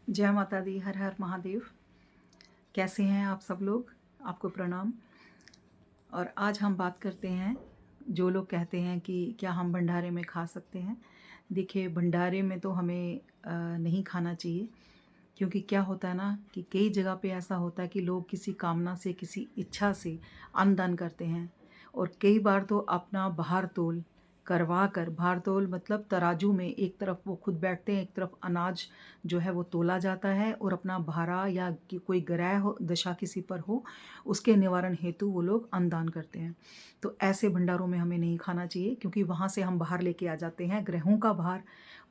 जय माता दी, हर हर महादेव। कैसे हैं आप सब लोग? आपको प्रणाम। और आज हम बात करते हैं, जो लोग कहते हैं कि क्या हम भंडारे में खा सकते हैं। देखिए, भंडारे में तो हमें नहीं खाना चाहिए, क्योंकि क्या होता है ना कि कई जगह पे ऐसा होता है कि लोग किसी कामना से, किसी इच्छा से अन्न दान करते हैं। और कई बार तो अपना भार तोल करवा कर, भार तोल मतलब तराजू में एक तरफ वो खुद बैठते हैं, एक तरफ अनाज जो है वो तोला जाता है, और अपना भारा या कि कोई ग्रह हो, दशा किसी पर हो, उसके निवारण हेतु वो लोग अन्न दान करते हैं। तो ऐसे भंडारों में हमें नहीं खाना चाहिए, क्योंकि वहाँ से हम बाहर लेके आ जाते हैं ग्रहों का भार,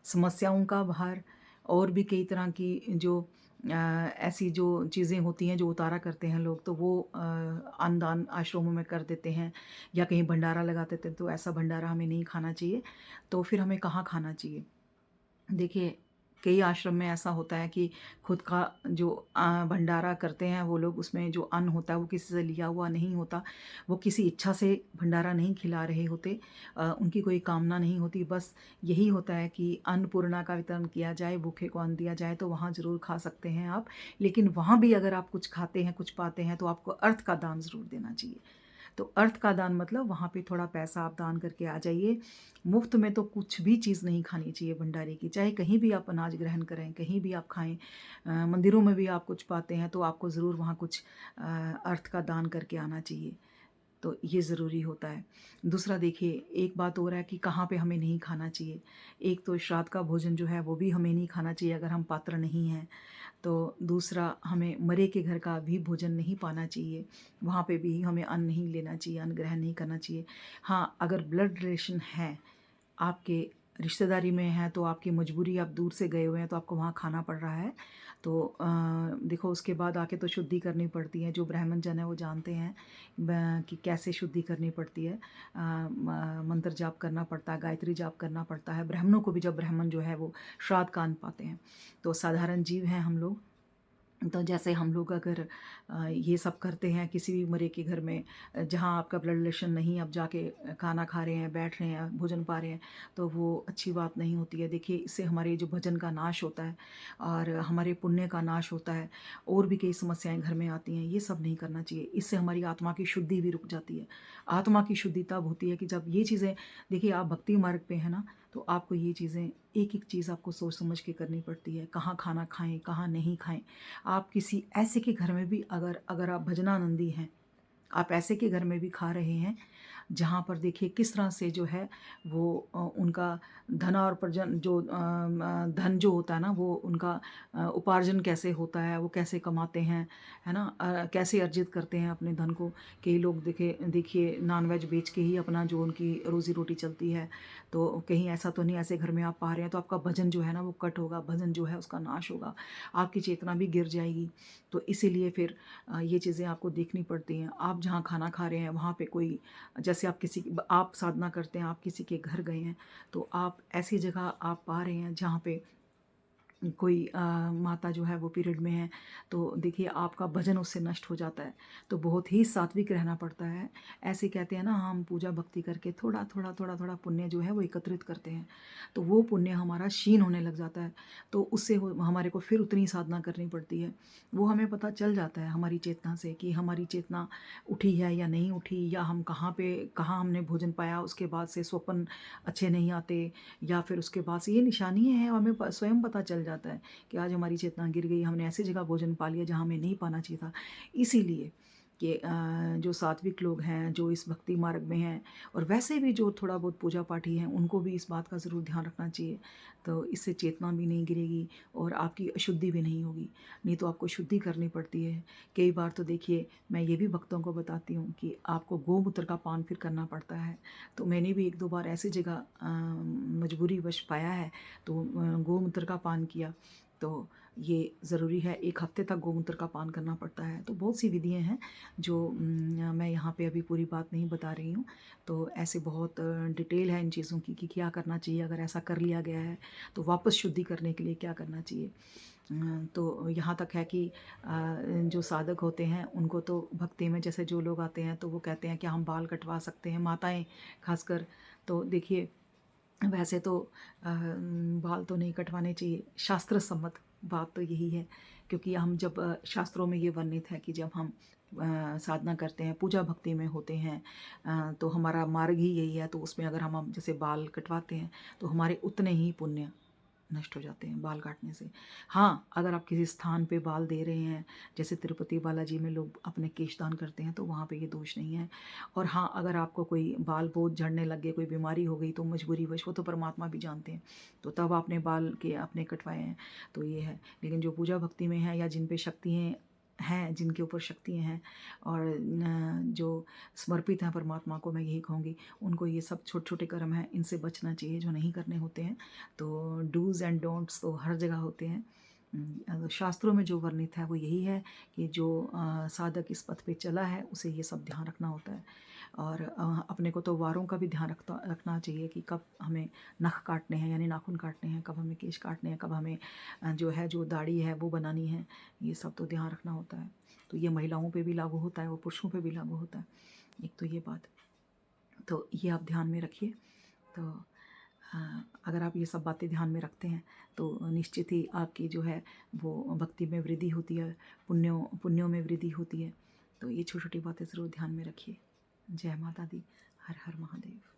समस्याओं का भार, और भी कई तरह की जो ऐसी जो चीज़ें होती हैं जो उतारा करते हैं लोग, तो वो अन्नदान आश्रमों में कर देते हैं या कहीं भंडारा लगा देते हैं। तो ऐसा भंडारा हमें नहीं खाना चाहिए। तो फिर हमें कहाँ खाना चाहिए? देखिए, कई आश्रम में ऐसा होता है कि खुद का जो भंडारा करते हैं वो लोग, उसमें जो अन्न होता है वो किसी से लिया हुआ नहीं होता। वो किसी इच्छा से भंडारा नहीं खिला रहे होते। उनकी कोई कामना नहीं होती, बस यही होता है कि अन्नपूर्णा का वितरण किया जाए, भूखे को अन्न दिया जाए, तो वहाँ ज़रूर खा सकते हैं आप। लेकिन वहाँ भी अगर आप कुछ खाते हैं, कुछ पाते हैं, तो आपको अर्थ का दान ज़रूर देना चाहिए। तो अर्थ का दान मतलब वहाँ पे थोड़ा पैसा आप दान करके आ जाइए। मुफ्त में तो कुछ भी चीज़ नहीं खानी चाहिए भंडारे की। चाहे कहीं भी आप अनाज ग्रहण करें, कहीं भी आप खाएँ, मंदिरों में भी आप कुछ पाते हैं, तो आपको ज़रूर वहाँ कुछ अर्थ का दान करके आना चाहिए। तो ये ज़रूरी होता है। दूसरा, देखिए, एक बात और है कि कहाँ पे हमें नहीं खाना चाहिए। एक तो श्राद्ध का भोजन जो है वो भी हमें नहीं खाना चाहिए अगर हम पात्र नहीं हैं। तो दूसरा, हमें मरे के घर का भी भोजन नहीं पाना चाहिए। वहाँ पे भी हमें अन्न नहीं लेना चाहिए, अन्न ग्रहण नहीं करना चाहिए। हाँ, अगर ब्लड रिलेशन है, आपके रिश्तेदारी में है, तो आपकी मजबूरी, आप दूर से गए हुए हैं तो आपको वहाँ खाना पड़ रहा है, तो देखो, उसके बाद आके तो शुद्धि करनी पड़ती है। जो ब्राह्मण जन है वो जानते हैं कि कैसे शुद्धि करनी पड़ती है। मंत्र जाप करना पड़ता है, गायत्री जाप करना पड़ता है। ब्राह्मणों को भी, जब ब्राह्मण जो है वो श्राद्ध का अन्न पाते हैं, तो साधारण जीव हैं हम लोग। तो जैसे हम लोग अगर ये सब करते हैं किसी भी मरे के घर में, जहाँ आपका ब्लड रिलेशन नहीं, आप जाके खाना खा रहे हैं, बैठ रहे हैं, भोजन पा रहे हैं, तो वो अच्छी बात नहीं होती है। देखिए, इससे हमारे जो भजन का नाश होता है और हमारे पुण्य का नाश होता है, और भी कई समस्याएं घर में आती हैं। ये सब नहीं करना चाहिए। इससे हमारी आत्मा की शुद्धि भी रुक जाती है। आत्मा की शुद्धि तब होती है कि जब ये चीज़ें, देखिए, आप भक्ति मार्ग पे हैं ना, तो आपको ये चीज़ें, एक एक चीज़ आपको सोच समझ के करनी पड़ती है। कहाँ खाना खाएं, कहाँ नहीं खाएं। आप किसी ऐसे के घर में भी, अगर अगर आप भजनानंदी हैं, आप ऐसे के घर में भी खा रहे हैं जहाँ पर, देखिए, किस तरह से जो है वो उनका धन और प्रजन जो धन जो होता है ना, वो उनका उपार्जन कैसे होता है, वो कैसे कमाते हैं, है ना, कैसे अर्जित करते हैं अपने धन को। कई लोग देखिए देखिए नॉनवेज बेच के ही अपना जो उनकी रोज़ी रोटी चलती है। तो कहीं ऐसा तो नहीं, ऐसे घर में आप पा रहे हैं तो आपका भजन जो है ना वो कट होगा, भजन जो है उसका नाश होगा, आपकी चेतना भी गिर जाएगी। तो इसीलिए फिर ये चीज़ें आपको देखनी पड़ती हैं। आप जहाँ खाना खा रहे हैं वहाँ पे कोई, जैसे आप साधना करते हैं, आप किसी के घर गए हैं, तो आप ऐसी जगह आप पा रहे हैं जहाँ पे कोई माता जो है वो पीरियड में है, तो देखिए आपका भजन उससे नष्ट हो जाता है। तो बहुत ही सात्विक रहना पड़ता है। ऐसे कहते हैं ना, हम पूजा भक्ति करके थोड़ा थोड़ा थोड़ा थोड़ा पुण्य जो है वो एकत्रित करते हैं, तो वो पुण्य हमारा क्षीण होने लग जाता है। तो उससे हमारे को फिर उतनी साधना करनी पड़ती है। वो हमें पता चल जाता है हमारी चेतना से कि हमारी चेतना उठी है या नहीं उठी, या हम कहाँ पे, कहाँ हमने भोजन पाया, उसके बाद से स्वप्न अच्छे नहीं आते, या फिर उसके बाद से ये निशानी है, हमें स्वयं पता चल जाता है कि आज हमारी चेतना गिर गई, हमने ऐसी जगह भोजन पा लिया जहाँ हमें नहीं पाना चाहिए था। इसीलिए कि जो सात्विक लोग हैं, जो इस भक्ति मार्ग में हैं, और वैसे भी जो थोड़ा बहुत पूजा पाठी हैं, उनको भी इस बात का ज़रूर ध्यान रखना चाहिए। तो इससे चेतना भी नहीं गिरेगी और आपकी अशुद्धि भी नहीं होगी। नहीं तो आपको शुद्धि करनी पड़ती है। कई बार तो देखिए, मैं ये भी भक्तों को बताती हूँ कि आपको गोमूत्र का पान फिर करना पड़ता है। तो मैंने भी एक दो बार ऐसी जगह मजबूरीवश पाया है, तो गोमूत्र का पान किया। तो ये ज़रूरी है, 1 हफ्ते तक गोमूत्र का पान करना पड़ता है। तो बहुत सी विधियाँ हैं जो मैं यहाँ पे अभी पूरी बात नहीं बता रही हूँ। तो ऐसे बहुत डिटेल है इन चीज़ों की कि क्या करना चाहिए अगर ऐसा कर लिया गया है, तो वापस शुद्धि करने के लिए क्या करना चाहिए। तो यहाँ तक है कि जो साधक होते हैं उनको तो भक्ति में, जैसे जो लोग आते हैं तो वो कहते हैं कि हम बाल कटवा सकते हैं, माताएँ खासकर। तो देखिए, वैसे तो बाल तो नहीं कटवाने चाहिए, शास्त्र सम्मत बात तो यही है, क्योंकि हम जब शास्त्रों में ये वर्णित है कि जब हम साधना करते हैं, पूजा भक्ति में होते हैं, तो हमारा मार्ग ही यही है। तो उसमें अगर हम जैसे बाल कटवाते हैं तो हमारे उतने ही पुण्य नष्ट हो जाते हैं बाल काटने से। हाँ, अगर आप किसी स्थान पे बाल दे रहे हैं, जैसे तिरुपति बालाजी में लोग अपने केश दान करते हैं, तो वहाँ पे ये दोष नहीं है। और हाँ, अगर आपको कोई बाल बहुत झड़ने लग गए, कोई बीमारी हो गई, तो मजबूरीवश, वो तो परमात्मा भी जानते हैं, तो तब आपने बाल के अपने कटवाए हैं, तो ये है। लेकिन जो पूजा भक्ति में है या जिन पे शक्तियाँ हैं, जिनके ऊपर शक्तियाँ हैं और जो समर्पित हैं परमात्मा को, मैं यही कहूँगी, उनको ये सब छोटे छोटे कर्म हैं, इनसे बचना चाहिए जो नहीं करने होते हैं। तो डूज़ एंड डोंट्स तो हर जगह होते हैं। शास्त्रों में जो वर्णित है वो यही है कि जो साधक इस पथ पे चला है उसे ये सब ध्यान रखना होता है। और अपने को तो वारों का भी ध्यान रखना चाहिए कि कब हमें नख काटने हैं, यानी नाखून काटने हैं, कब हमें केश काटने हैं, कब हमें जो दाढ़ी है वो बनानी है, ये सब तो ध्यान रखना होता है। तो ये महिलाओं पे भी लागू होता है और पुरुषों पे भी लागू होता है। एक तो ये बात, तो ये आप ध्यान में रखिए। तो अगर आप ये सब बातें ध्यान में रखते हैं तो निश्चित ही आपकी जो है वो भक्ति में वृद्धि होती है, पुण्यों में वृद्धि होती है। तो ये छोटी छोटी बातें ज़रूर ध्यान में रखिए। जय माता दी। हर हर महादेव।